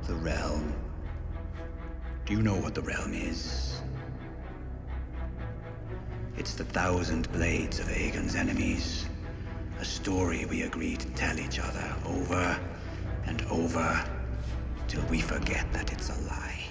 The realm. Do you know what the realm is? It's the 1,000 blades of Aegon's enemies. A story we agreed to tell each other over and over till we forget that it's a lie.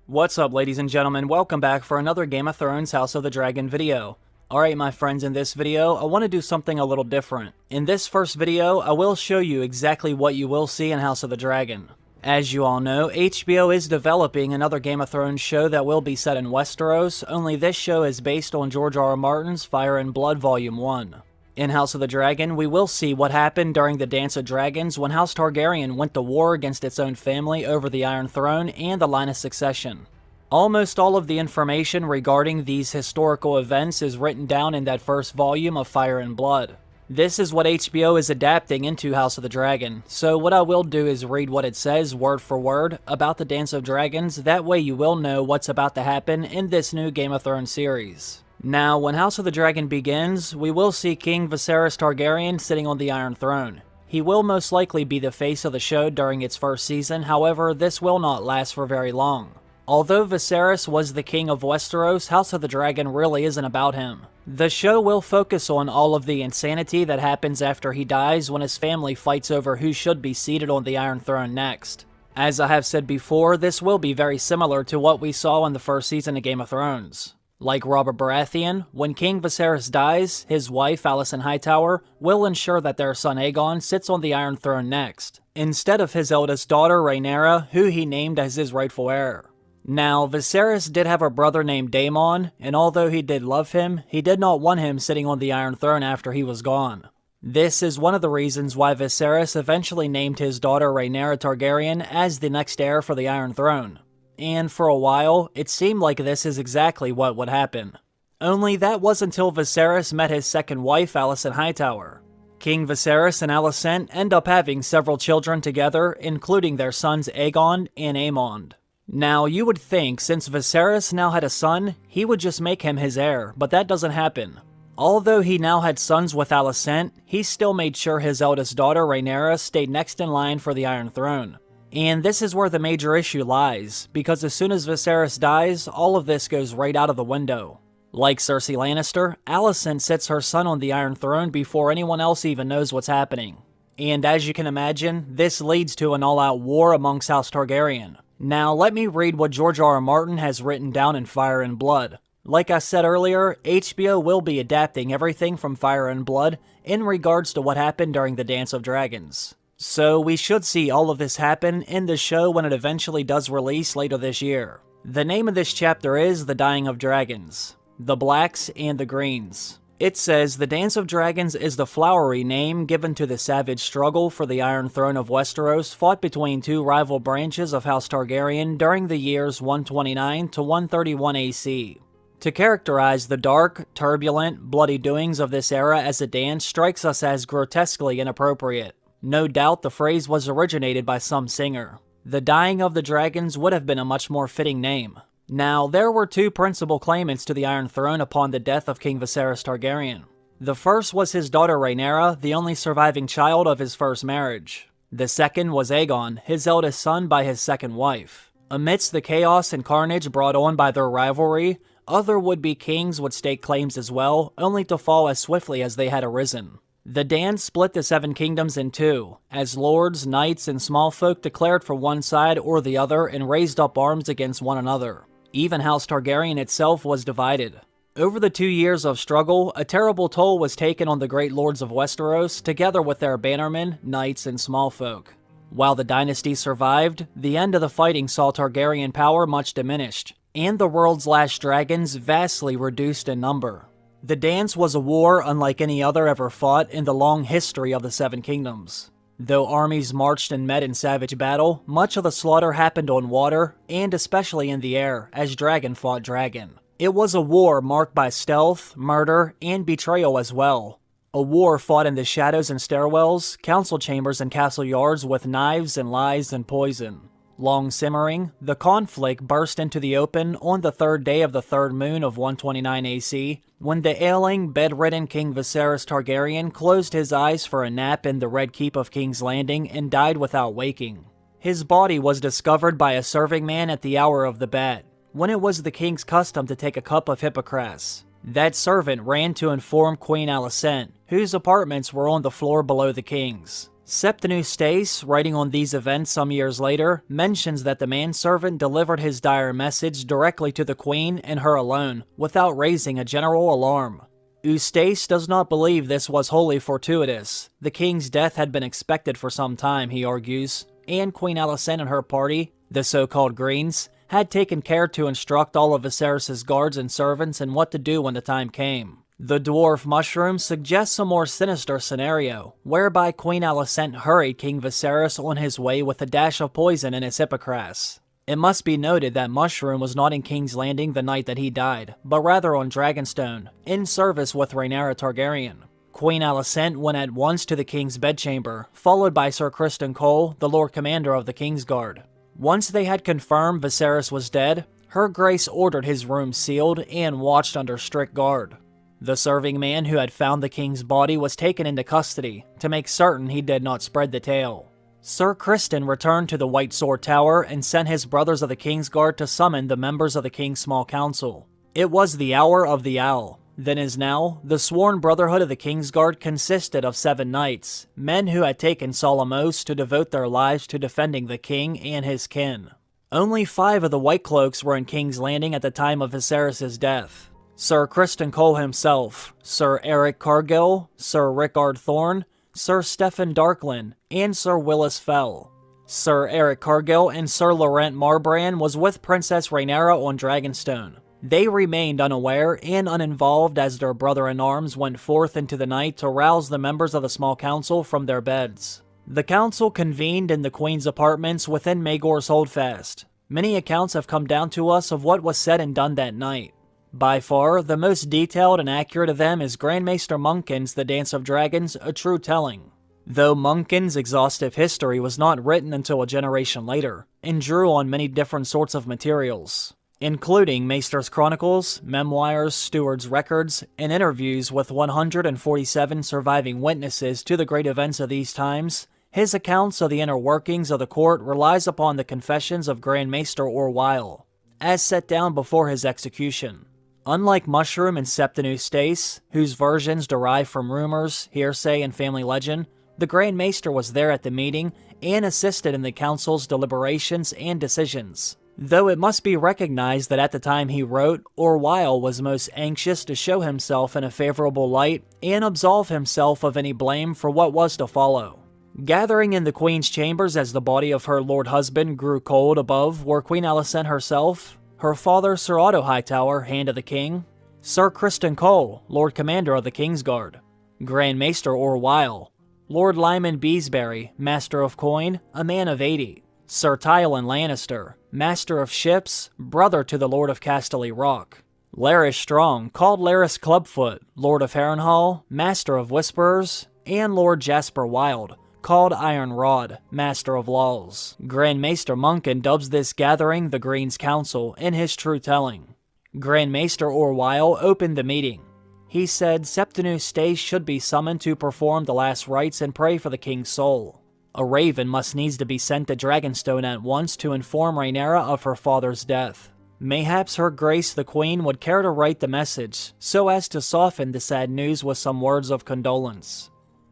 What's up, ladies and gentlemen? Welcome back for another Game of Thrones House of the Dragon video. Alright my friends, in this video, I want to do something a little different. In this first video, I will show you exactly what you will see in House of the Dragon. As you all know, HBO is developing another Game of Thrones show that will be set in Westeros, only this show is based on George R.R. Martin's Fire and Blood Volume 1. In House of the Dragon, we will see what happened during the Dance of Dragons when House Targaryen went to war against its own family over the Iron Throne and the line of succession. Almost all of the information regarding these historical events is written down in that first volume of Fire and Blood. This is what HBO is adapting into House of the Dragon, so what I will do is read what it says word for word about the Dance of Dragons, that way you will know what's about to happen in this new Game of Thrones series. Now, when House of the Dragon begins, we will see King Viserys Targaryen sitting on the Iron Throne. He will most likely be the face of the show during its first season, however, this will not last for very long. Although Viserys was the king of Westeros, House of the Dragon really isn't about him. The show will focus on all of the insanity that happens after he dies when his family fights over who should be seated on the Iron Throne next. As I have said before, this will be very similar to what we saw in the first season of Game of Thrones. Like Robert Baratheon, when King Viserys dies, his wife Alicent Hightower will ensure that their son Aegon sits on the Iron Throne next, instead of his eldest daughter Rhaenyra, who he named as his rightful heir. Now, Viserys did have a brother named Daemon, and although he did love him, he did not want him sitting on the Iron Throne after he was gone. This is one of the reasons why Viserys eventually named his daughter Rhaenyra Targaryen as the next heir for the Iron Throne. And for a while, it seemed like this is exactly what would happen. Only that was until Viserys met his second wife, Alicent Hightower. King Viserys and Alicent end up having several children together, including their sons Aegon and Aemond. Now, you would think, since Viserys now had a son, he would just make him his heir, but that doesn't happen. Although he now had sons with Alicent, he still made sure his eldest daughter Rhaenyra stayed next in line for the Iron Throne. And this is where the major issue lies, because as soon as Viserys dies, all of this goes right out of the window. Like Cersei Lannister, Alicent sits her son on the Iron Throne before anyone else even knows what's happening. And as you can imagine, this leads to an all-out war amongst House Targaryen. Now, let me read what George R.R. Martin has written down in Fire and Blood. Like I said earlier, HBO will be adapting everything from Fire and Blood in regards to what happened during the Dance of Dragons. So we should see all of this happen in the show when it eventually does release later this year. The name of this chapter is The Dying of Dragons, the Blacks and the Greens. It says, the Dance of Dragons is the flowery name given to the savage struggle for the Iron Throne of Westeros fought between two rival branches of House Targaryen during the years 129 to 131 AC. To characterize the dark, turbulent, bloody doings of this era as a dance strikes us as grotesquely inappropriate. No doubt the phrase was originated by some singer. The Dying of the Dragons would have been a much more fitting name. Now, there were two principal claimants to the Iron Throne upon the death of King Viserys Targaryen. The first was his daughter Rhaenyra, the only surviving child of his first marriage. The second was Aegon, his eldest son by his second wife. Amidst the chaos and carnage brought on by their rivalry, other would-be kings would stake claims as well, only to fall as swiftly as they had arisen. The dance split the Seven Kingdoms in two, as lords, knights, and small folk declared for one side or the other and raised up arms against one another. Even House Targaryen itself was divided. Over the 2 years of struggle, a terrible toll was taken on the great lords of Westeros, together with their bannermen, knights, and small folk. While the dynasty survived, the end of the fighting saw Targaryen power much diminished, and the world's last dragons vastly reduced in number. The dance was a war unlike any other ever fought in the long history of the Seven Kingdoms. Though armies marched and met in savage battle, much of the slaughter happened on water, and especially in the air, as dragon fought dragon. It was a war marked by stealth, murder, and betrayal as well. A war fought in the shadows and stairwells, council chambers and castle yards with knives and lies and poison. Long simmering, the conflict burst into the open on the third day of the third moon of 129 AC, when the ailing, bedridden King Viserys Targaryen closed his eyes for a nap in the Red Keep of King's Landing and died without waking. His body was discovered by a serving man at the hour of the bed, when it was the king's custom to take a cup of hippocras. That servant ran to inform Queen Alicent, whose apartments were on the floor below the king's. Septinus Stace, writing on these events some years later, mentions that the manservant delivered his dire message directly to the queen and her alone, without raising a general alarm. Eustace does not believe this was wholly fortuitous. The king's death had been expected for some time, he argues, and Queen Alicent and her party, the so-called Greens, had taken care to instruct all of Viserys' guards and servants in what to do when the time came. The dwarf mushroom suggests a more sinister scenario, whereby Queen Alicent hurried King Viserys on his way with a dash of poison in his hippocras. It must be noted that Mushroom was not in King's Landing the night that he died, but rather on Dragonstone, in service with Rhaenyra Targaryen. Queen Alicent went at once to the king's bedchamber, followed by Sir Criston Cole, the Lord Commander of the Kingsguard. Once they had confirmed Viserys was dead, Her Grace ordered his room sealed and watched under strict guard. The serving man who had found the king's body was taken into custody, to make certain he did not spread the tale. Sir Criston returned to the White Sword Tower and sent his brothers of the Kingsguard to summon the members of the King's Small Council. It was the hour of the owl. Then as now, the sworn brotherhood of the Kingsguard consisted of 7 knights, men who had taken solemn oaths to devote their lives to defending the king and his kin. Only 5 of the White Cloaks were in King's Landing at the time of Viserys' death. Sir Criston Cole himself, Sir Eric Cargill, Sir Rickard Thorne, Sir Stephen Darkland, and Sir Willis Fell. Sir Eric Cargill and Sir Laurent Marbrand was with Princess Rhaenyra on Dragonstone. They remained unaware and uninvolved as their brother-in-arms went forth into the night to rouse the members of the small council from their beds. The council convened in the Queen's apartments within Maegor's Holdfast. Many accounts have come down to us of what was said and done that night. By far, the most detailed and accurate of them is Grandmaster Munkin's The Dance of Dragons, A True Telling. Though Munkin's exhaustive history was not written until a generation later, and drew on many different sorts of materials, including Maester's Chronicles, memoirs, steward's records, and interviews with 147 surviving witnesses to the great events of these times, his accounts of the inner workings of the court relies upon the confessions of Grand Maester Orwyle, as set down before his execution. Unlike Mushroom and Septinus Stace, whose versions derive from rumors, hearsay, and family legend, the Grand Maester was there at the meeting and assisted in the council's deliberations and decisions. Though it must be recognized that at the time he wrote, Orwyle was most anxious to show himself in a favorable light and absolve himself of any blame for what was to follow. Gathering in the Queen's chambers as the body of her Lord Husband grew cold above were Queen Alicent herself, her father Sir Otto Hightower, Hand of the King, Sir Criston Cole, Lord Commander of the Kingsguard, Grand Maester Orwyle, Lord Lyman Beesbury, Master of Coin, a man of 80, Sir Tywin Lannister, Master of Ships, brother to the Lord of Casterly Rock, Larys Strong, called Larys Clubfoot, Lord of Harrenhal, Master of Whisperers, and Lord Jasper Wilde, called Iron Rod, Master of Laws. Grand Maester Munkin dubs this gathering the Green's Council in his True Telling. Grand Maester Orwyle opened the meeting. He said Septinus Stace should be summoned to perform the last rites and pray for the king's soul. A raven must needs to be sent to Dragonstone at once to inform Rhaenyra of her father's death. Mayhaps Her Grace the Queen would care to write the message, so as to soften the sad news with some words of condolence.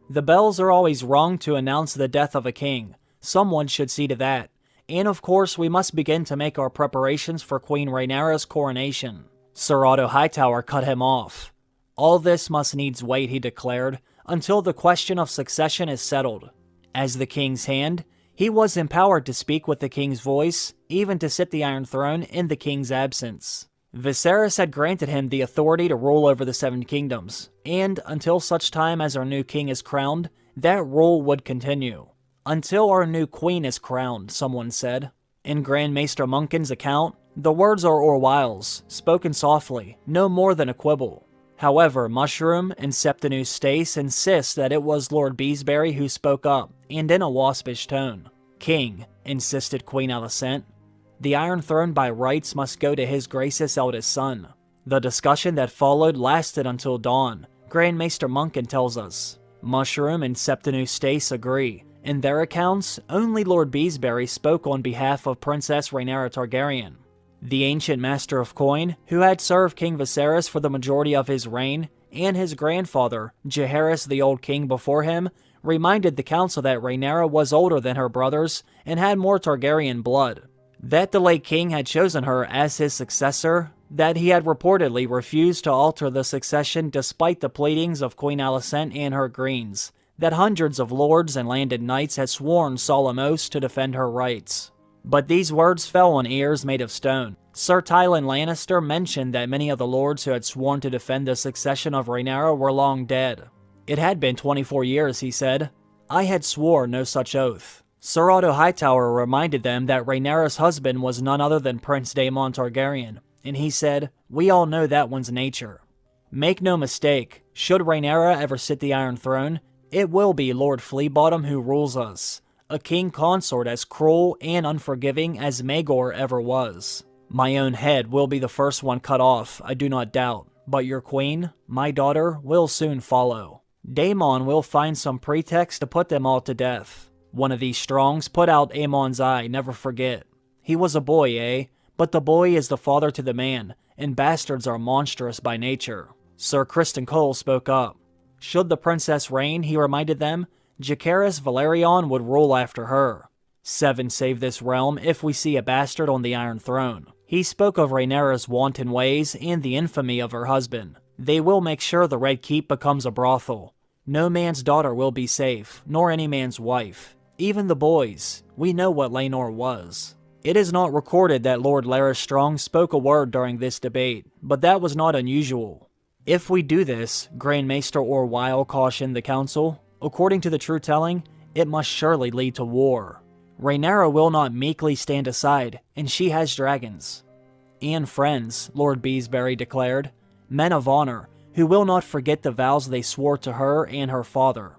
The bells are always rung to announce the death of a king. Someone should see to that. And of course we must begin to make our preparations for Queen Rhaenyra's coronation. Sir Otto Hightower cut him off. All this must needs wait, he declared, until the question of succession is settled. As the king's hand, he was empowered to speak with the king's voice, even to sit the Iron Throne in the king's absence. Viserys had granted him the authority to rule over the 7 kingdoms, and until such time as our new king is crowned, that rule would continue. Until our new queen is crowned, someone said. In Grand Maester Munkin's account, the words are Orwyle's, spoken softly, no more than a quibble. However, Mushroom and Septinus Stace insist that it was Lord Beesbury who spoke up, and in a waspish tone. King, insisted Queen Alicent. The Iron Throne by rights must go to His Grace's eldest son. The discussion that followed lasted until dawn, Grand Maester Munkin tells us. Mushroom and Septinus Stace agree, In their accounts, only Lord Beesbury spoke on behalf of Princess Rhaenyra Targaryen. The ancient master of coin, who had served King Viserys for the majority of his reign, and his grandfather, Jaehaerys the Old King before him, reminded the council that Rhaenyra was older than her brothers and had more Targaryen blood. That the late king had chosen her as his successor, that he had reportedly refused to alter the succession despite the pleadings of Queen Alicent and her greens, that hundreds of lords and landed knights had sworn solemn oaths to defend her rights. But these words fell on ears made of stone. Sir Tywin Lannister mentioned that many of the lords who had sworn to defend the succession of Rhaenyra were long dead. It had been 24 years, he said. I had swore no such oath. Sir Otto Hightower reminded them that Rhaenyra's husband was none other than Prince Daemon Targaryen, and he said, we all know that one's nature. Make no mistake, should Rhaenyra ever sit the Iron Throne, it will be Lord Fleabottom who rules us, a king consort as cruel and unforgiving as Maegor ever was. My own head will be the first one cut off, I do not doubt, but your queen, my daughter, will soon follow. Daemon will find some pretext to put them all to death. One of these strongs put out Aemon's eye, never forget. He was a boy, eh? But the boy is the father to the man, and bastards are monstrous by nature. Sir Criston Cole spoke up. Should the princess reign, he reminded them, Jacaerys Velaryon would rule after her. 7 save this realm if we see a bastard on the Iron Throne. He spoke of Rhaenyra's wanton ways and the infamy of her husband. They will make sure the Red Keep becomes a brothel. No man's daughter will be safe, nor any man's wife. Even the boys. We know what Laenor was. It is not recorded that Lord Larys Strong spoke a word during this debate, but that was not unusual. If we do this, Grand Maester Orwyle cautioned the council, according to the true telling, it must surely lead to war. Rhaenyra will not meekly stand aside, and she has dragons. And friends, Lord Beesbury declared, men of honor, who will not forget the vows they swore to her and her father.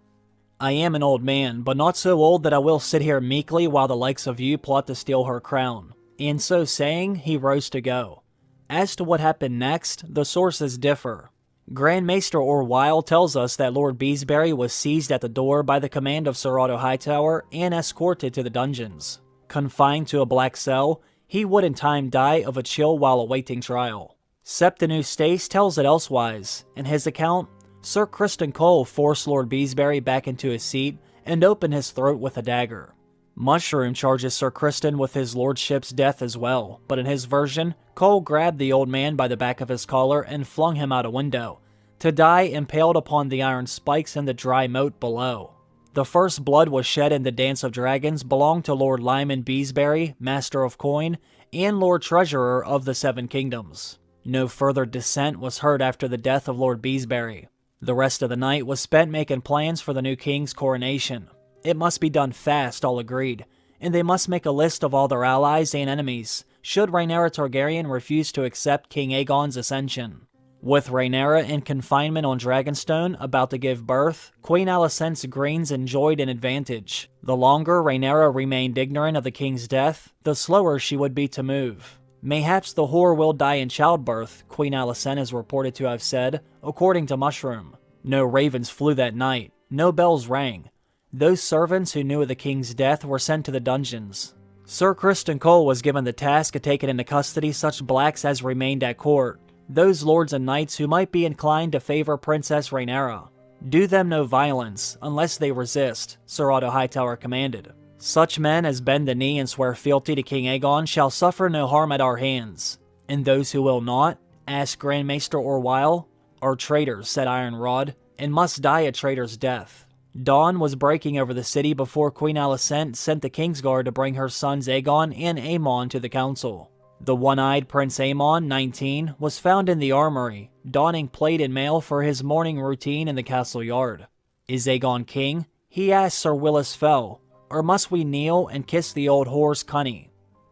I am an old man, but not so old that I will sit here meekly while the likes of you plot to steal her crown. And so saying, he rose to go. As to what happened next, the sources differ. Grand Maester Orwyle tells us that Lord Beesbury was seized at the door by the command of Sir Otto Hightower and escorted to the dungeons. Confined to a black cell, he would in time die of a chill while awaiting trial. Septimius Stace tells it elsewise. In his account, Sir Criston Cole forced Lord Beesbury back into his seat and opened his throat with a dagger. Mushroom charges Sir Criston with his lordship's death as well, but in his version, Cole grabbed the old man by the back of his collar and flung him out a window, to die impaled upon the iron spikes in the dry moat below. The first blood was shed in the Dance of Dragons belonged to Lord Lyman Beesbury, Master of Coin, and Lord Treasurer of the Seven Kingdoms. No further dissent was heard after the death of Lord Beesbury. The rest of the night was spent making plans for the new king's coronation. It must be done fast, all agreed, and they must make a list of all their allies and enemies, should Rhaenyra Targaryen refuse to accept King Aegon's ascension. With Rhaenyra in confinement on Dragonstone, about to give birth, Queen Alicent's greens enjoyed an advantage. The longer Rhaenyra remained ignorant of the king's death, the slower she would be to move. Mayhaps the whore will die in childbirth, Queen Alicent is reported to have said, according to Mushroom. No ravens flew that night, no bells rang. Those servants who knew of the king's death were sent to the dungeons. Sir Criston Cole was given the task of taking into custody such blacks as remained at court, those lords and knights who might be inclined to favor Princess Rhaenyra. Do them no violence, unless they resist, Sir Otto Hightower commanded. Such men as bend the knee and swear fealty to King Aegon shall suffer no harm at our hands. And those who will not, asked Grand Maester Orwyle, are traitors, said Ironrod, and must die a traitor's death. Dawn was breaking over the city before Queen Alicent sent the Kingsguard to bring her sons Aegon and Aemon to the council. The one-eyed Prince Aemon, 19, was found in the armory, donning plate and mail for his morning routine in the castle yard. Is Aegon king? He asked Sir Willis Fell, or must we kneel and kiss the old whore's cunny?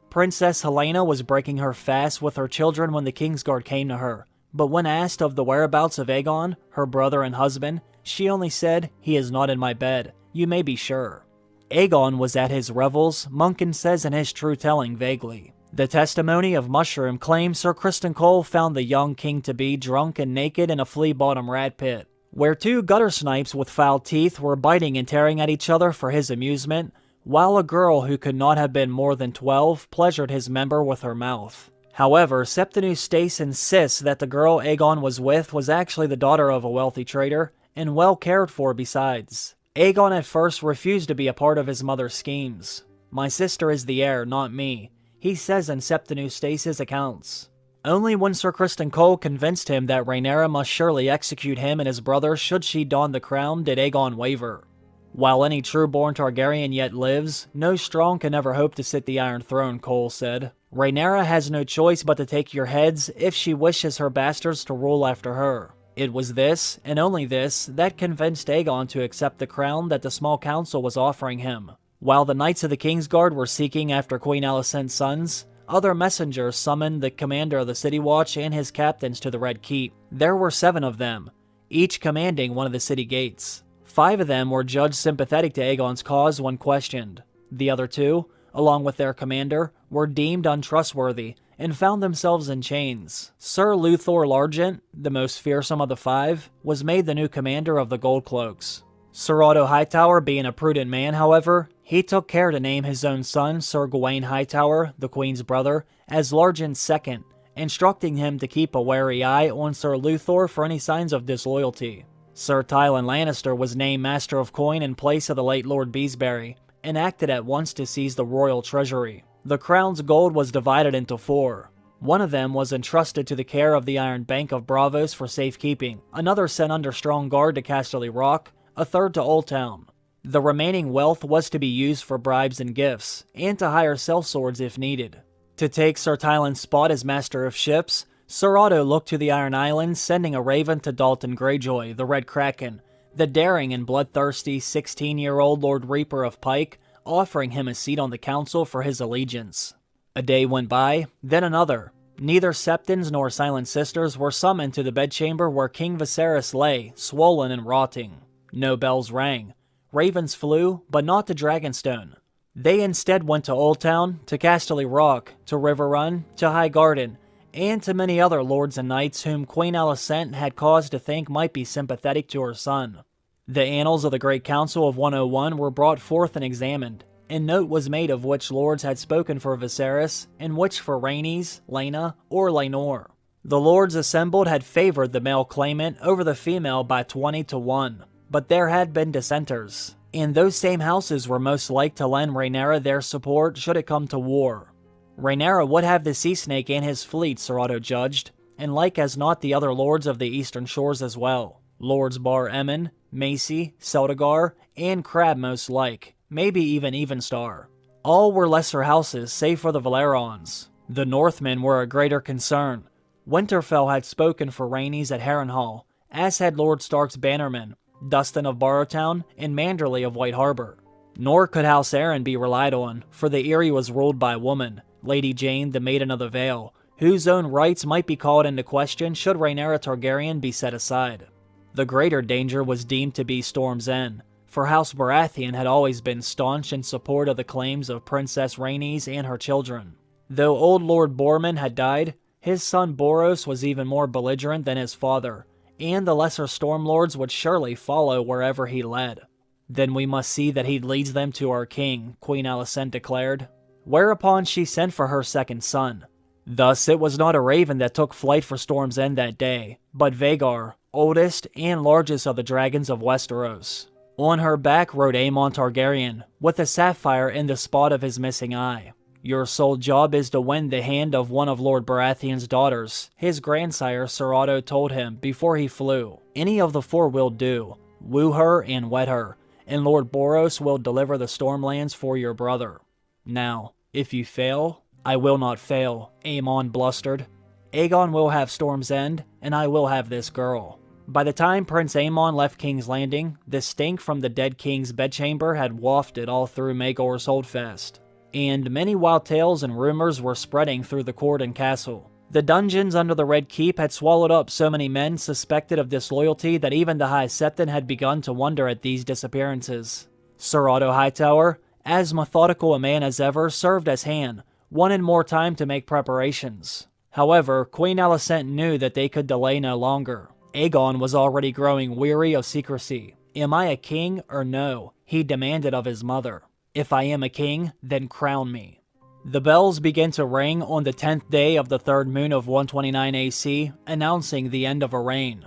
Princess Helena was breaking her fast with her children when the Kingsguard came to her, but when asked of the whereabouts of Aegon, her brother and husband, she only said, he is not in my bed, you may be sure. Aegon was at his revels, Munkin says in his true telling vaguely. The testimony of Mushroom claims Sir Criston Cole found the young king-to-be drunk and naked in a flea-bottom rat pit. where two gutter snipes with foul teeth were biting and tearing at each other for his amusement, while a girl who could not have been more than 12 pleasured his member with her mouth. However, Septinus Stace insists that the girl Aegon was with was actually the daughter of a wealthy trader, and well cared for besides. Aegon at first refused to be a part of his mother's schemes. "My sister is the heir, not me," he says in Septinus Stace's accounts. Only when Sir Criston Cole convinced him that Rhaenyra must surely execute him and his brother should she don the crown did Aegon waver. "While any true-born Targaryen yet lives, no strong can ever hope to sit the Iron Throne," Cole said. "Rhaenyra has no choice but to take your heads if she wishes her bastards to rule after her." It was this, and only this, that convinced Aegon to accept the crown that the small council was offering him. While the Knights of the Kingsguard were seeking after Queen Alicent's sons, other messengers summoned the commander of the City Watch and his captains to the Red Keep. There were 7 of them, each commanding one of the city gates. 5 of them were judged sympathetic to Aegon's cause when questioned. The other 2, along with their commander, were deemed untrustworthy and found themselves in chains. Sir Luthor Largent, the most fearsome of the 5, was made the new commander of the Goldcloaks. Sir Otto Hightower being a prudent man, however, he took care to name his own son, Sir Gawain Hightower, the Queen's brother, as Largent's second, instructing him to keep a wary eye on Sir Luthor for any signs of disloyalty. Sir Tywin Lannister was named Master of Coin in place of the late Lord Beesbury, and acted at once to seize the royal treasury. The crown's gold was divided into 4. One of them was entrusted to the care of the Iron Bank of Braavos for safekeeping, another sent under strong guard to Casterly Rock, a third to Old Town. The remaining wealth was to be used for bribes and gifts, and to hire sellswords if needed. To take Sir Tywin's spot as Master of Ships, Sir Otto looked to the Iron Islands, sending a raven to Dalton Greyjoy, the Red Kraken, the daring and bloodthirsty 16-year-old Lord Reaper of Pike, offering him a seat on the council for his allegiance. A day went by, then another. Neither Septons nor Silent Sisters were summoned to the bedchamber where King Viserys lay, swollen and rotting. No bells rang. Ravens flew, but not to Dragonstone. They instead went to Old Town, to Casterly Rock, to River Run, to High Garden, and to many other lords and knights whom Queen Alicent had cause to think might be sympathetic to her son. The annals of the Great Council of 101 were brought forth and examined, and note was made of which lords had spoken for Viserys, and which for Rhaenys, Laena, or Laenor. The lords assembled had favored the male claimant over the female by 20 to 1, but there had been dissenters, and those same houses were most like to lend Rhaenyra their support should it come to war. Rhaenyra would have the Sea Snake and his fleet, Sir Otto judged, and like as not the other lords of the eastern shores as well. Lords Bar Emmon, Macy, Celtigar, and Crabbe most like, maybe even Evenstar. All were lesser houses, save for the Valerons. The Northmen were a greater concern. Winterfell had spoken for Rhaenys at Harrenhal, as had Lord Stark's bannermen, Dustin of Barrowtown, and Manderley of White Harbor. Nor could House Arryn be relied on, for the Eyrie was ruled by a woman, Lady Jane, the Maiden of the Vale, whose own rights might be called into question should Rhaenyra Targaryen be set aside. The greater danger was deemed to be Storm's End, for House Baratheon had always been staunch in support of the claims of Princess Rhaenys and her children. Though old Lord Borman had died, his son Boros was even more belligerent than his father, and the lesser Stormlords would surely follow wherever he led. "Then we must see that he leads them to our king," Queen Alicent declared, whereupon she sent for her second son. Thus it was not a raven that took flight for Storm's End that day, but Vhagar, oldest and largest of the dragons of Westeros. On her back rode Aemon Targaryen, with a sapphire in the spot of his missing eye. "Your sole job is to win the hand of one of Lord Baratheon's daughters," his grandsire Sir Otto told him before he flew. "Any of the 4 will do. Woo her and wed her, and Lord Boros will deliver the Stormlands for your brother." "Now, if you fail..." "I will not fail," Aemon blustered. "Aegon will have Storm's End, and I will have this girl." By the time Prince Aemon left King's Landing, the stink from the dead king's bedchamber had wafted all through Maegor's Holdfast, and many wild tales and rumors were spreading through the court and castle. The dungeons under the Red Keep had swallowed up so many men suspected of disloyalty that even the High Septon had begun to wonder at these disappearances. Sir Otto Hightower, as methodical a man as ever, served as hand, wanted more time to make preparations. However, Queen Alicent knew that they could delay no longer. Aegon was already growing weary of secrecy. "Am I a king or no?" he demanded of his mother. "If I am a king, then crown me." The bells began to ring on the 10th day of the third moon of 129 AC, announcing the end of a reign.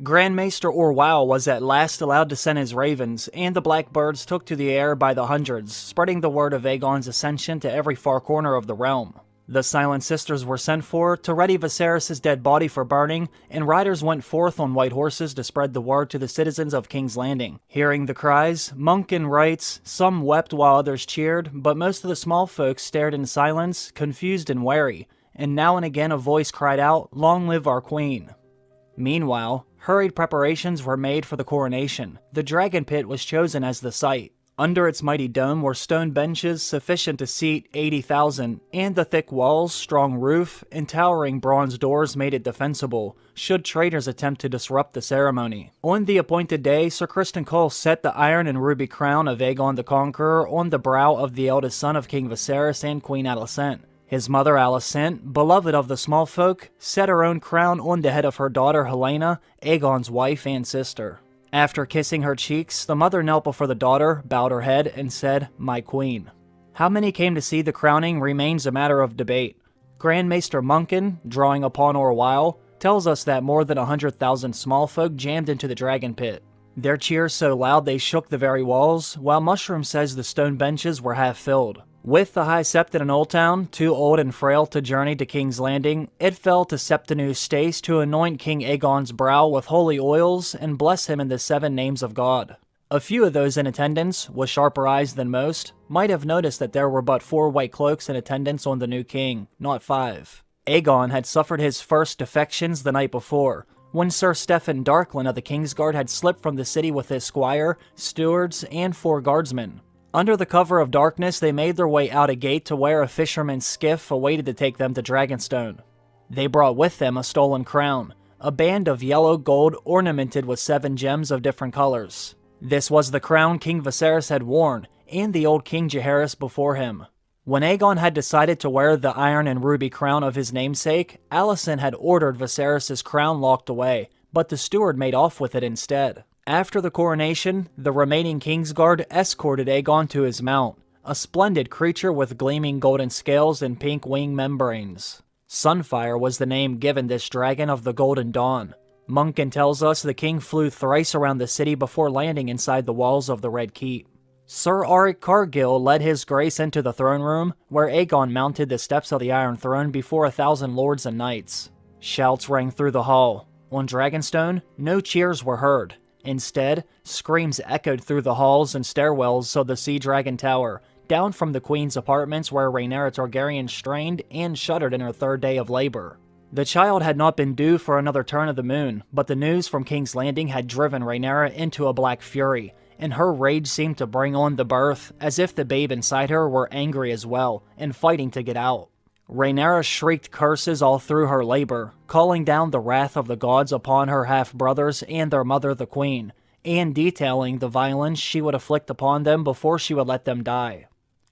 Grand Maester Orwell was at last allowed to send his ravens, and the blackbirds took to the air by the hundreds, spreading the word of Aegon's ascension to every far corner of the realm. The Silent Sisters were sent for to ready Viserys' dead body for burning, and riders went forth on white horses to spread the word to the citizens of King's Landing. Hearing the cries, Munkin writes, some wept while others cheered, but most of the small folk stared in silence, confused and wary, and now and again a voice cried out, "Long live our queen." Meanwhile, hurried preparations were made for the coronation. The Dragon Pit was chosen as the site. Under its mighty dome were stone benches sufficient to seat 80,000, and the thick walls, strong roof, and towering bronze doors made it defensible, should traitors attempt to disrupt the ceremony. On the appointed day, Sir Criston Cole set the iron and ruby crown of Aegon the Conqueror on the brow of the eldest son of King Viserys and Queen Alicent. His mother Alicent, beloved of the small folk, set her own crown on the head of her daughter Helena, Aegon's wife and sister. After kissing her cheeks, the mother knelt before the daughter, bowed her head, and said, "My queen." How many came to see the crowning remains a matter of debate. Grand Maester Munkin, drawing upon Orwell, tells us that more than 100,000 small folk jammed into the Dragon Pit. Their cheers so loud they shook the very walls, while Mushroom says the stone benches were half filled. With the High Septon in Old Town, too old and frail to journey to King's Landing, it fell to Septinus Stace to anoint King Aegon's brow with holy oils and bless him in the 7 names of God. A few of those in attendance, with sharper eyes than most, might have noticed that there were but 4 white cloaks in attendance on the new king, not 5. Aegon had suffered his first defections the night before, when Sir Stephen Darkland of the Kingsguard had slipped from the city with his squire, stewards, and 4 guardsmen. Under the cover of darkness, they made their way out a gate to where a fisherman's skiff awaited to take them to Dragonstone. They brought with them a stolen crown, a band of yellow gold ornamented with 7 gems of different colors. This was the crown King Viserys had worn, and the old King Jaehaerys before him. When Aegon had decided to wear the iron and ruby crown of his namesake, Alicent had ordered Viserys' crown locked away, but the steward made off with it instead. After the coronation, the remaining Kingsguard escorted Aegon to his mount, a splendid creature with gleaming golden scales and pink wing membranes. Sunfire was the name given this dragon of the Golden Dawn. Munkin tells us the king flew thrice around the city before landing inside the walls of the Red Keep. Sir Auric Cargill led his grace into the throne room, where Aegon mounted the steps of the Iron Throne before 1,000 lords and knights. Shouts rang through the hall. On Dragonstone, no cheers were heard. Instead, screams echoed through the halls and stairwells of the Sea Dragon Tower, down from the Queen's apartments where Rhaenyra Targaryen strained and shuddered in her 3rd day of labor. The child had not been due for another turn of the moon, but the news from King's Landing had driven Rhaenyra into a black fury, and her rage seemed to bring on the birth, as if the babe inside her were angry as well, and fighting to get out. Rhaenyra shrieked curses all through her labor, calling down the wrath of the gods upon her half-brothers and their mother the queen, and detailing the violence she would afflict upon them before she would let them die.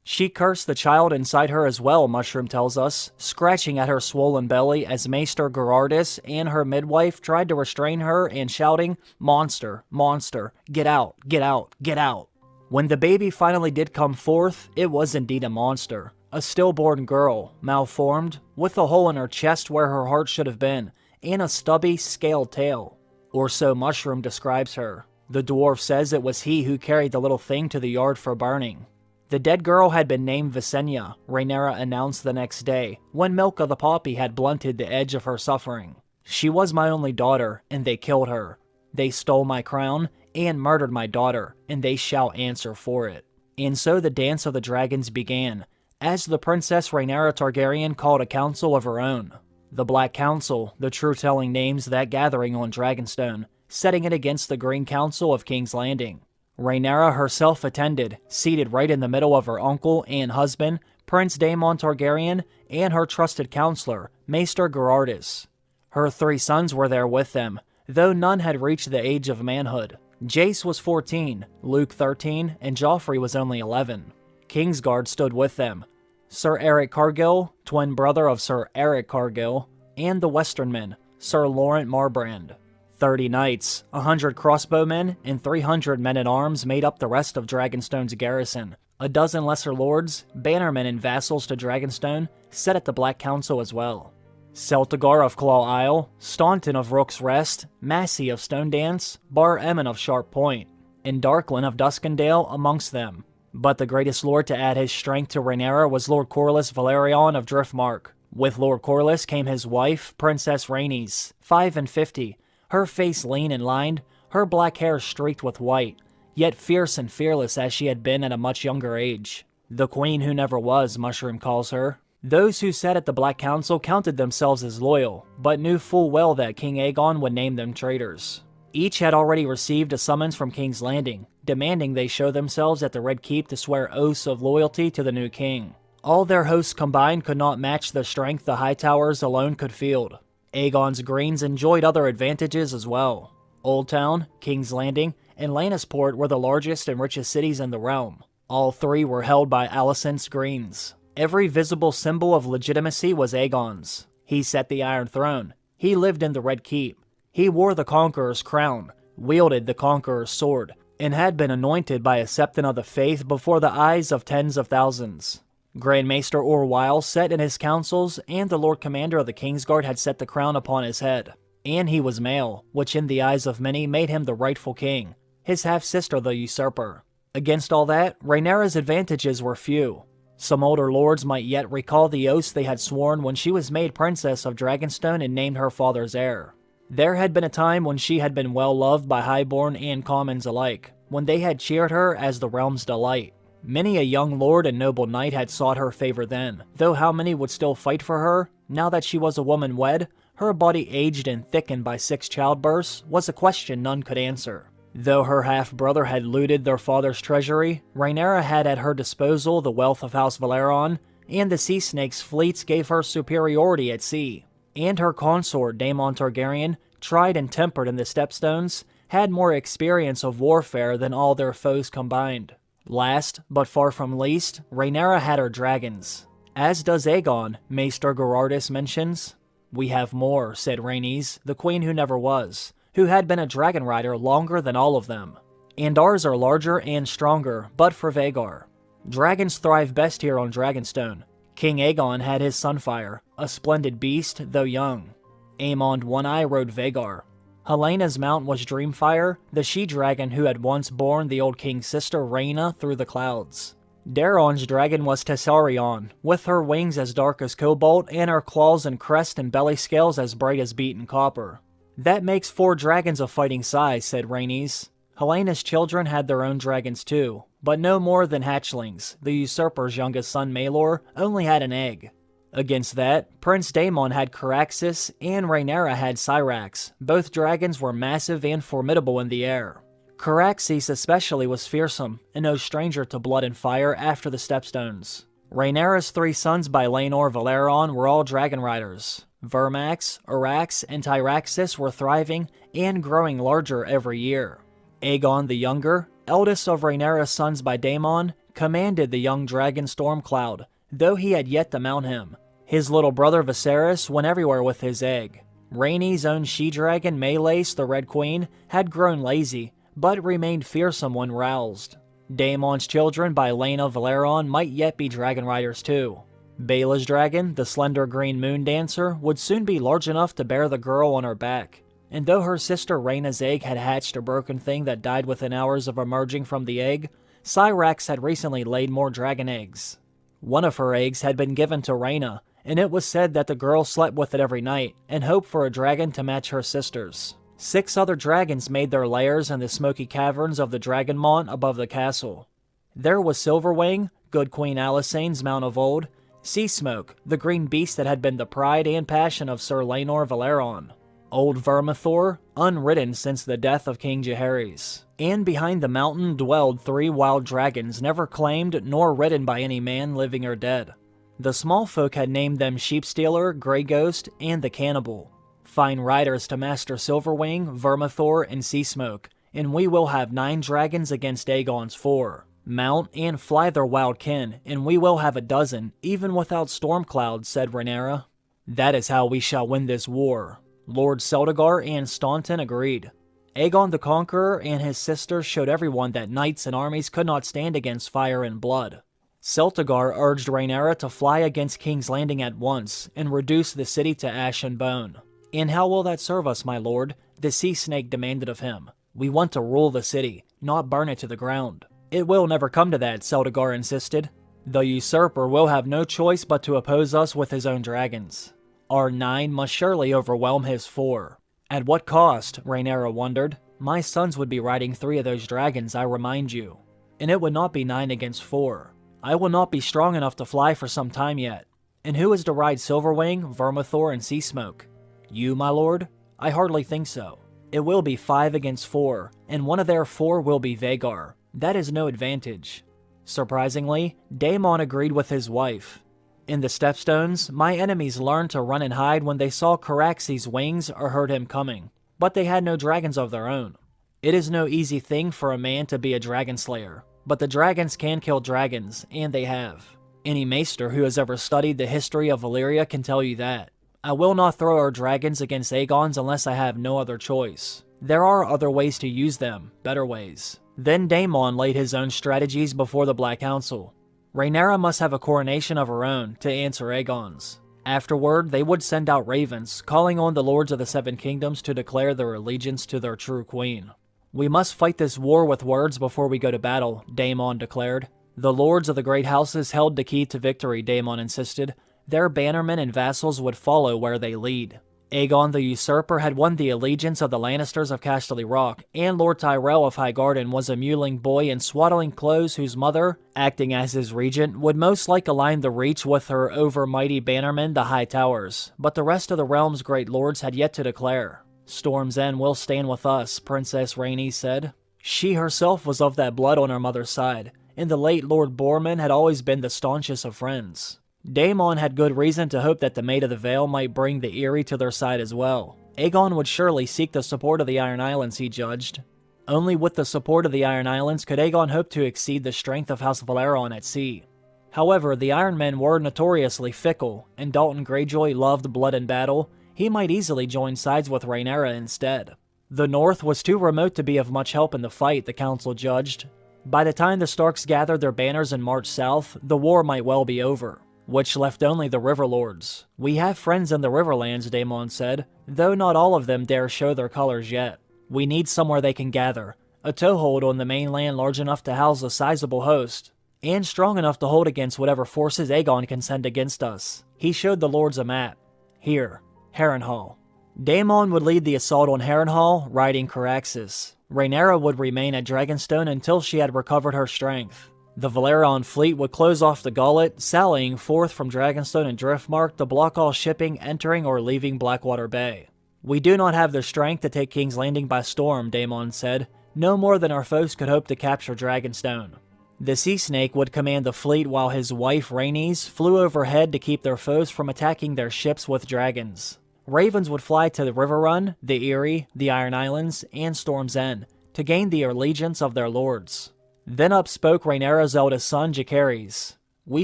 She cursed the child inside her as well, Mushroom tells us, scratching at her swollen belly as Maester Gerardis and her midwife tried to restrain her and shouting, "Monster, monster, get out, get out, get out." When the baby finally did come forth, it was indeed a monster. A stillborn girl, malformed, with a hole in her chest where her heart should have been, and a stubby, scaled tail. Or so Mushroom describes her. The dwarf says it was he who carried the little thing to the yard for burning. The dead girl had been named Visenya, Rhaenyra announced the next day, when Milk of the Poppy had blunted the edge of her suffering. She was my only daughter, and they killed her. They stole my crown, and murdered my daughter, and they shall answer for it. And so the dance of the dragons began, as the Princess Rhaenyra Targaryen called a council of her own. The Black Council, the true-telling names that gathering on Dragonstone, setting it against the Green Council of King's Landing. Rhaenyra herself attended, seated right in the middle of her uncle and husband, Prince Daemon Targaryen, and her trusted counselor, Maester Gerardis. Her 3 sons were there with them, though none had reached the age of manhood. Jace was 14, Luke 13, and Joffrey was only 11. Kingsguard stood with them. Sir Eric Cargill, twin brother of Sir Eric Cargill, and the Westernman, Sir Laurent Marbrand. 30 knights, 100 crossbowmen, and 300 men-at-arms made up the rest of Dragonstone's garrison. A dozen lesser lords, bannermen, and vassals to Dragonstone sat at the Black Council as well. Celtigar of Claw Isle, Staunton of Rook's Rest, Massey of Stone Dance, Bar Emmon of Sharp Point, and Darklin of Duskendale amongst them. But the greatest lord to add his strength to Rhaenyra was Lord Corlys Velaryon of Driftmark. With Lord Corlys came his wife, Princess Rhaenys, 55, her face lean and lined, her black hair streaked with white, yet fierce and fearless as she had been at a much younger age. The Queen Who Never Was, Mushroom calls her. Those who sat at the Black Council counted themselves as loyal, but knew full well that King Aegon would name them traitors. Each had already received a summons from King's Landing, demanding they show themselves at the Red Keep to swear oaths of loyalty to the new king. All their hosts combined could not match the strength the Hightowers alone could field. Aegon's Greens enjoyed other advantages as well. Old Town, King's Landing, and Lannisport were the largest and richest cities in the realm. All three were held by Alicent's Greens. Every visible symbol of legitimacy was Aegon's. He sat the Iron Throne. He lived in the Red Keep. He wore the Conqueror's crown, wielded the Conqueror's sword, and had been anointed by a Septon of the Faith before the eyes of tens of thousands. Grand Maester Orwyle sat in his councils, and the Lord Commander of the Kingsguard had set the crown upon his head. And he was male, which in the eyes of many made him the rightful king, his half-sister the usurper. Against all that, Rhaenyra's advantages were few. Some older lords might yet recall the oaths they had sworn when she was made Princess of Dragonstone and named her father's heir. There had been a time when she had been well loved by highborn and commons alike, when they had cheered her as the realm's delight. Many a young lord and noble knight had sought her favor then, though how many would still fight for her, now that she was a woman wed, her body aged and thickened by 6 childbirths, was a question none could answer. Though her half-brother had looted their father's treasury, Rhaenyra had at her disposal the wealth of House Valeron, and the Sea Snake's fleets gave her superiority at sea. And her consort, Daemon Targaryen, tried and tempered in the Stepstones, had more experience of warfare than all their foes combined. Last, but far from least, Rhaenyra had her dragons. As does Aegon, Maester Gerardis mentions. "We have more," said Rhaenys, the Queen Who Never Was, who had been a dragon rider longer than all of them. "And ours are larger and stronger, but for Vhagar. Dragons thrive best here on Dragonstone. King Aegon had his Sunfire, a splendid beast, though young. Aemond One-Eye rode Vhagar. Helena's mount was Dreamfire, the she-dragon who had once borne the old king's sister Rhaena through the clouds. Daeron's dragon was Tessarion, with her wings as dark as cobalt and her claws and crest and belly scales as bright as beaten copper. That makes 4 dragons of fighting size, said Rhaenys. Helena's children had their own dragons too, but no more than hatchlings. The usurper's youngest son Maelor only had an egg. Against that, Prince Daemon had Caraxes and Rhaenyra had Syrax. Both dragons were massive and formidable in the air. Caraxes especially was fearsome, and no stranger to blood and fire after the Stepstones. Rhaenyra's 3 sons by Laenor Valeron were all dragon riders. Vermax, Arax, and Tyraxis were thriving and growing larger every year. Aegon the Younger, eldest of Rhaenyra's sons by Daemon, commanded the young dragon Stormcloud, though he had yet to mount him. His little brother Viserys went everywhere with his egg. Rhaenys' own she-dragon Meleys, the Red Queen, had grown lazy, but remained fearsome when roused. Daemon's children by Laena Valeron might yet be dragon riders too. Baela's dragon, the slender green moon dancer, would soon be large enough to bear the girl on her back. And though her sister Rhaena's egg had hatched a broken thing that died within hours of emerging from the egg, Syrax had recently laid more dragon eggs. One of her eggs had been given to Rhaena, and it was said that the girl slept with it every night and hoped for a dragon to match her sister's. 6 other dragons made their lairs in the smoky caverns of the Dragonmont above the castle. There was Silverwing, good Queen Alysanne's mount of old, Seasmoke, the green beast that had been the pride and passion of Sir Laenor Valeron, Old Vermithor, unridden since the death of King Jaehaerys. And behind the mountain dwelled 3 wild dragons never claimed nor ridden by any man living or dead. The small folk had named them Sheepstealer, Grey Ghost, and the Cannibal. Fine riders to Master Silverwing, Vermithor, and Seasmoke, and we will have 9 dragons against Aegon's 4. Mount and fly their wild kin, and we will have a dozen, even without Stormcloud, said Rhaenyra. That is how we shall win this war. Lords Celtigar and Staunton agreed. Aegon the Conqueror and his sisters showed everyone that knights and armies could not stand against fire and blood. Celtigar urged Rhaenyra to fly against King's Landing at once and reduce the city to ash and bone. "And how will that serve us, my lord?" the Sea Snake demanded of him. "We want to rule the city, not burn it to the ground." "It will never come to that," Celtigar insisted. "The usurper will have no choice but to oppose us with his own dragons. Our 9 must surely overwhelm his 4. At what cost?" Rhaenyra wondered. "My sons would be riding 3 of those dragons, I remind you. And it would not be 9 against 4. I will not be strong enough to fly for some time yet. And who is to ride Silverwing, Vermithor, and Seasmoke? You, my lord? I hardly think so. It will be 5 against 4, and one of their 4 will be Vhagar. That is no advantage." Surprisingly, Daemon agreed with his wife. "In the Stepstones, my enemies learned to run and hide when they saw Caraxes' wings or heard him coming, but they had no dragons of their own. It is no easy thing for a man to be a dragon slayer, but the dragons can kill dragons, and they have. Any maester who has ever studied the history of Valyria can tell you that. I will not throw our dragons against Aegon's unless I have no other choice. There are other ways to use them, better ways." Then Daemon laid his own strategies before the Black Council. Rhaenyra must have a coronation of her own to answer Aegon's. Afterward, they would send out ravens, calling on the lords of the 7 kingdoms to declare their allegiance to their true queen. "We must fight this war with words before we go to battle," Daemon declared. "The lords of the great houses held the key to victory," Daemon insisted. "Their bannermen and vassals would follow where they lead." Aegon the Usurper had won the allegiance of the Lannisters of Casterly Rock, and Lord Tyrell of Highgarden was a mewling boy in swaddling clothes whose mother, acting as his regent, would most like align the Reach with her over-mighty bannermen, the High Towers, but the rest of the realm's great lords had yet to declare. "Storm's End will stand with us," Princess Rhaenys said. She herself was of that blood on her mother's side, and the late Lord Borman had always been the staunchest of friends. Daemon had good reason to hope that the Maid of the Vale might bring the Eyrie to their side as well. Aegon would surely seek the support of the Iron Islands, he judged. Only with the support of the Iron Islands could Aegon hope to exceed the strength of House Valeron at sea. However, the Iron Men were notoriously fickle, and Dalton Greyjoy loved blood and battle. He might easily join sides with Rhaenyra instead. The North was too remote to be of much help in the fight, the council judged. By the time the Starks gathered their banners and marched south, the war might well be over. Which left only the River Lords. "We have friends in the Riverlands," Daemon said, "though not all of them dare show their colors yet. We need somewhere they can gather, a toehold on the mainland large enough to house a sizable host, and strong enough to hold against whatever forces Aegon can send against us." He showed the lords a map. "Here, Harrenhal." Daemon would lead the assault on Harrenhal, riding Caraxes. Rhaenyra would remain at Dragonstone until she had recovered her strength. The Valyrian fleet would close off the Gullet, sallying forth from Dragonstone and Driftmark to block all shipping entering or leaving Blackwater Bay. "We do not have the strength to take King's Landing by storm," Daemon said, "no more than our foes could hope to capture Dragonstone." The Sea Snake would command the fleet while his wife Rhaenys flew overhead to keep their foes from attacking their ships with dragons. Ravens would fly to the River Run, the Eyrie, the Iron Islands, and Storm's End to gain the allegiance of their lords. Then up spoke Rhaenyra's eldest son, Jacaerys. "We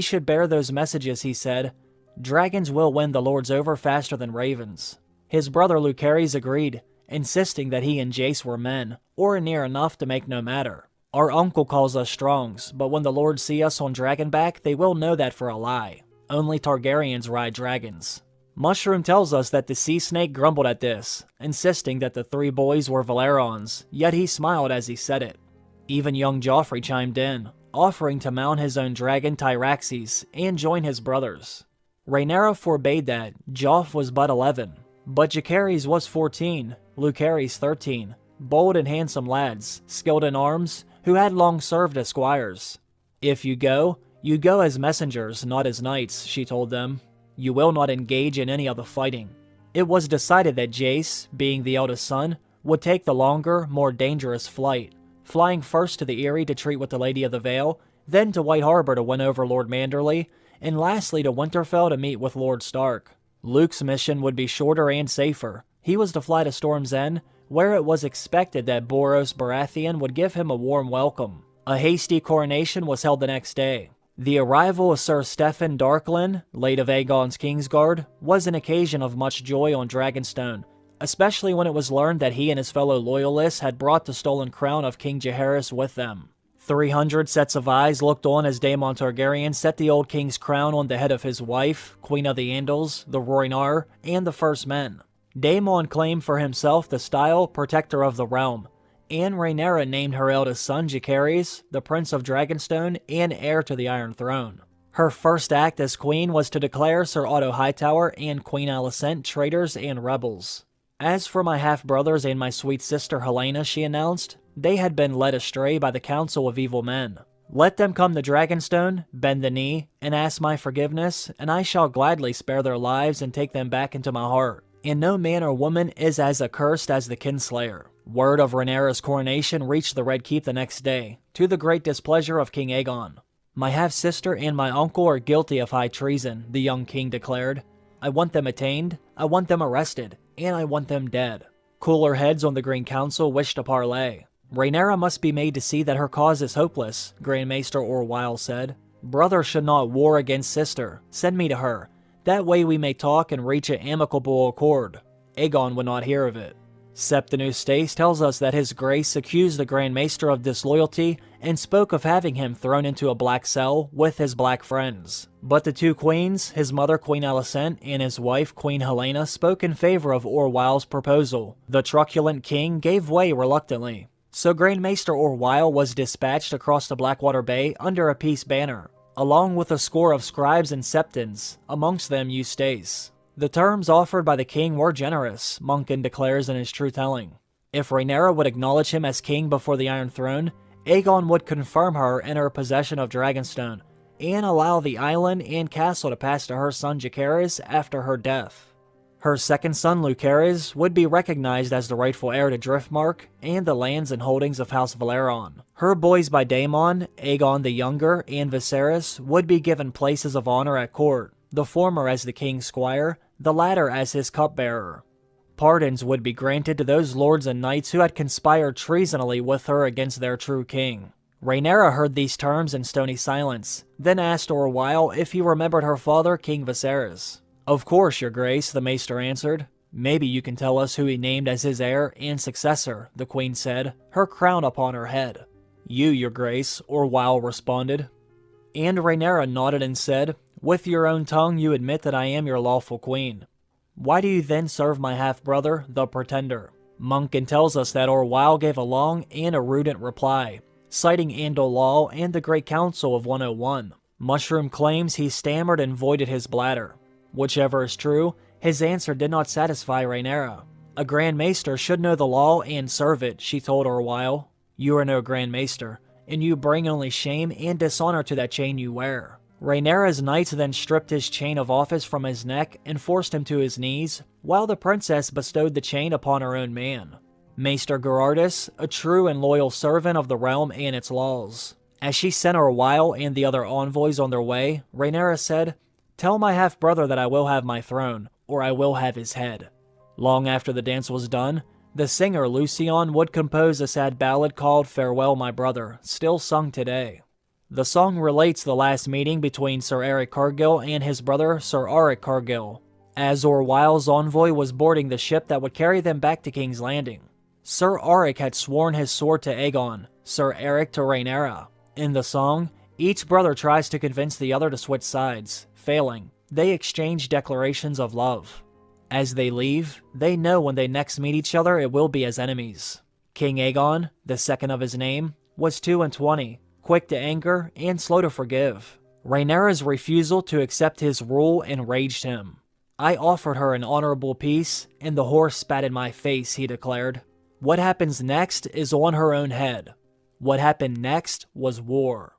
should bear those messages," he said. "Dragons will win the lords over faster than ravens." His brother Lucerys agreed, insisting that he and Jace were men, or near enough to make no matter. "Our uncle calls us Strongs, but when the lords see us on Dragonback, they will know that for a lie. Only Targaryens ride dragons." Mushroom tells us that the Sea Snake grumbled at this, insisting that the 3 boys were Valerons, yet he smiled as he said it. Even young Joffrey chimed in, offering to mount his own dragon Tyraxes and join his brothers. Rhaenyra forbade that. Joff was but 11, but Jacaerys was 14, Lucerys 13, bold and handsome lads, skilled in arms, who had long served as squires. "If you go as messengers, not as knights," she told them. "You will not engage in any of the fighting." It was decided that Jace, being the eldest son, would take the longer, more dangerous flight, flying first to the Eyrie to treat with the Lady of the Vale, then to White Harbor to win over Lord Manderley, and lastly to Winterfell to meet with Lord Stark. Luke's mission would be shorter and safer. He was to fly to Storm's End, where it was expected that Boros Baratheon would give him a warm welcome. A hasty coronation was held the next day. The arrival of Sir Steffan Darklyn, late of Aegon's Kingsguard, was an occasion of much joy on Dragonstone, especially when it was learned that he and his fellow loyalists had brought the stolen crown of King Jaehaerys with them. 300 sets of eyes looked on as Daemon Targaryen set the old king's crown on the head of his wife, Queen of the Andals, the Rhoynar, and the First Men. Daemon claimed for himself the style Protector of the Realm, and Rhaenyra named her eldest son Jaehaerys, the Prince of Dragonstone and heir to the Iron Throne. Her first act as queen was to declare Sir Otto Hightower and Queen Alicent traitors and rebels. As for my half-brothers and my sweet sister Helaena, she announced, they had been led astray by the counsel of evil men. Let them come to Dragonstone, bend the knee, and ask my forgiveness, and I shall gladly spare their lives and take them back into my heart. And no man or woman is as accursed as the kinslayer. Word of Rhaenyra's coronation reached the Red Keep the next day, to the great displeasure of King Aegon. My half-sister and my uncle are guilty of high treason, the young king declared. I want them attainted, I want them arrested, and I want them dead. Cooler heads on the Green Council wished to parley. Rhaenyra must be made to see that her cause is hopeless, Grand Maester Orwyle said. Brother should not war against sister. Send me to her. That way we may talk and reach an amicable accord. Aegon would not hear of it. Septinus Stace tells us that his grace accused the Grand Maester of disloyalty and spoke of having him thrown into a black cell with his black friends. But the two queens, his mother Queen Alicent and his wife Queen Helaena, spoke in favor of Orwyle's proposal. The truculent king gave way reluctantly. So Grand Maester Orwyle was dispatched across the Blackwater Bay under a peace banner, along with a score of scribes and septons, amongst them Eustace. The terms offered by the king were generous, Monken declares in his True Telling. If Rhaenyra would acknowledge him as king before the Iron Throne, Aegon would confirm her in her possession of Dragonstone, and allow the island and castle to pass to her son Jaehaerys after her death. Her second son Lucerys would be recognized as the rightful heir to Driftmark and the lands and holdings of House Valeron. Her boys by Daemon, Aegon the Younger, and Viserys would be given places of honor at court, the former as the king's squire, the latter as his cupbearer. Pardons would be granted to those lords and knights who had conspired treasonably with her against their true king. Rhaenyra heard these terms in stony silence, then asked Orwyle if he remembered her father, King Viserys. Of course, your grace, the maester answered. Maybe you can tell us who he named as his heir and successor, the queen said, her crown upon her head. You, your grace, Orwyle responded. And Rhaenyra nodded and said, with your own tongue you admit that I am your lawful queen. Why do you then serve my half-brother, the Pretender? Monken tells us that Orwyle gave a long and erudite reply, citing Andal Law and the Great Council of 101. Mushroom claims he stammered and voided his bladder. Whichever is true, his answer did not satisfy Rhaenyra. A Grand Maester should know the law and serve it, she told Orwyle. You are no Grand Maester, and you bring only shame and dishonor to that chain you wear. Rhaenyra's knights then stripped his chain of office from his neck and forced him to his knees, while the princess bestowed the chain upon her own man, Maester Gerardis, a true and loyal servant of the realm and its laws. As she sent Orwyle and the other envoys on their way, Rhaenyra said, tell my half-brother that I will have my throne, or I will have his head. Long after the dance was done, the singer Lucien would compose a sad ballad called Farewell My Brother, still sung today. The song relates the last meeting between Sir Eric Cargill and his brother Sir Auric Cargill, as Orwyle's envoy was boarding the ship that would carry them back to King's Landing. Sir Auric had sworn his sword to Aegon, Sir Eric to Rhaenyra. In the song, each brother tries to convince the other to switch sides. Failing, they exchange declarations of love. As they leave, they know when they next meet each other it will be as enemies. King Aegon, the second of his name, was 22, quick to anger and slow to forgive. Rhaenyra's refusal to accept his rule enraged him. I offered her an honorable peace, and the horse spat in my face, he declared. What happens next is on her own head. What happened next was war.